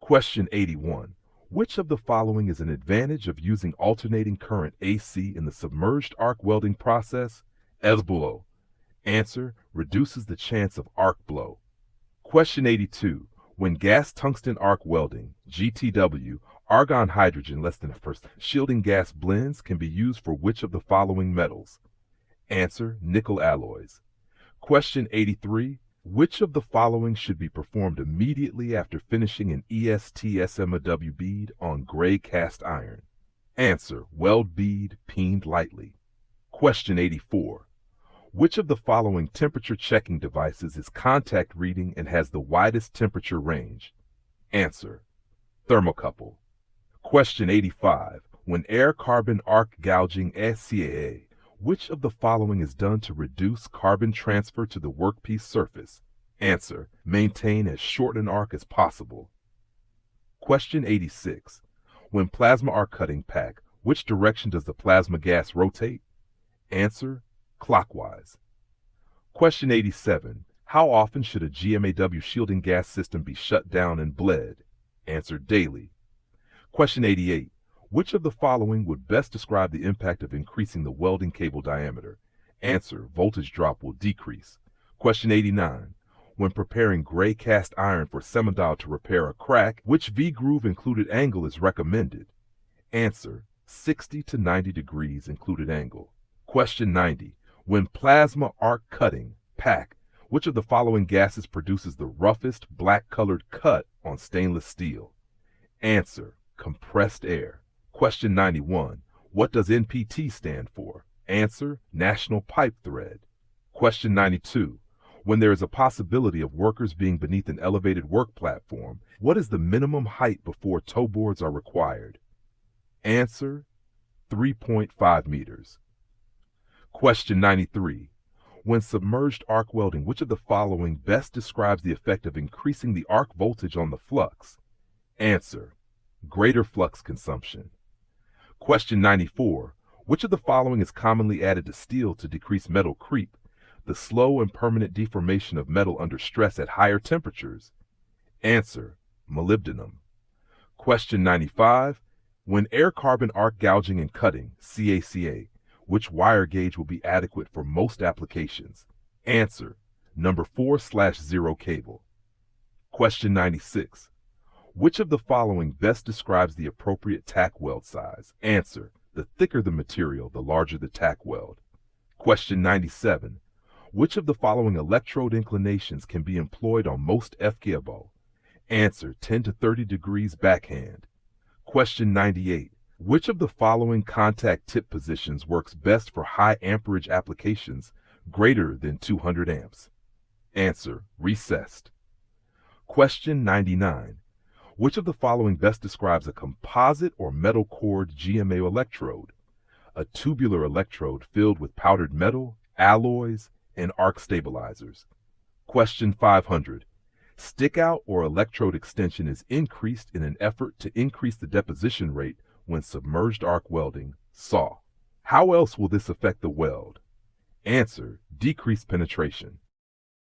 Question 81. Which of the following is an advantage of using alternating current AC in the submerged arc welding process? As below. Answer: reduces the chance of arc blow. Question 82. When gas tungsten arc welding, GTW, argon hydrogen less than a first shielding gas blends can be used for which of the following metals? Answer: nickel alloys. Question 83. Which of the following should be performed immediately after finishing an EST-SMW bead on gray cast iron? Answer: weld bead peened lightly. Question 84. Which of the following temperature checking devices is contact reading and has the widest temperature range? Answer: thermocouple. Question 85. When air carbon arc gouging SCAA, which of the following is done to reduce carbon transfer to the workpiece surface? Answer: maintain as short an arc as possible. Question 86. When plasma arc cutting pack, which direction does the plasma gas rotate? Answer: clockwise. Question 87. How often should a GMAW shielding gas system be shut down and bled? Answer: daily. Question 88. Which of the following would best describe the impact of increasing the welding cable diameter? Answer: voltage drop will decrease. Question 89. When preparing gray cast iron for semidial to repair a crack, which V-groove included angle is recommended? Answer: 60 to 90 degrees included angle. Question 90. When plasma arc cutting, PAC, which of the following gases produces the roughest black-colored cut on stainless steel? Answer: compressed air. Question 91. What does NPT stand for? Answer: National Pipe Thread. Question 92. When there is a possibility of workers being beneath an elevated work platform, what is the minimum height before toe boards are required? Answer: 3.5 meters. Question 93. When submerged arc welding, which of the following best describes the effect of increasing the arc voltage on the flux? Answer: greater flux consumption. Question 94. Which of the following is commonly added to steel to decrease metal creep, the slow and permanent deformation of metal under stress at higher temperatures? Answer: molybdenum. Question 95. When air carbon arc gouging and cutting, CACA, which wire gauge will be adequate for most applications? Answer: number 4/0 cable. Question 96. Which of the following best describes the appropriate tack weld size? Answer: the thicker the material, the larger the tack weld. Question 97. Which of the following electrode inclinations can be employed on most FGABO? Answer: 10 to 30 degrees backhand. Question 98. Which of the following contact tip positions works best for high amperage applications greater than 200 amps? Answer: recessed. Question 99. Which of the following best describes a composite or metal cord GMA electrode? A tubular electrode filled with powdered metal, alloys, and arc stabilizers. Question 500. Stick out or electrode extension is increased in an effort to increase the deposition rate when submerged arc welding, SAW. How else will this affect the weld? Answer: decreased penetration.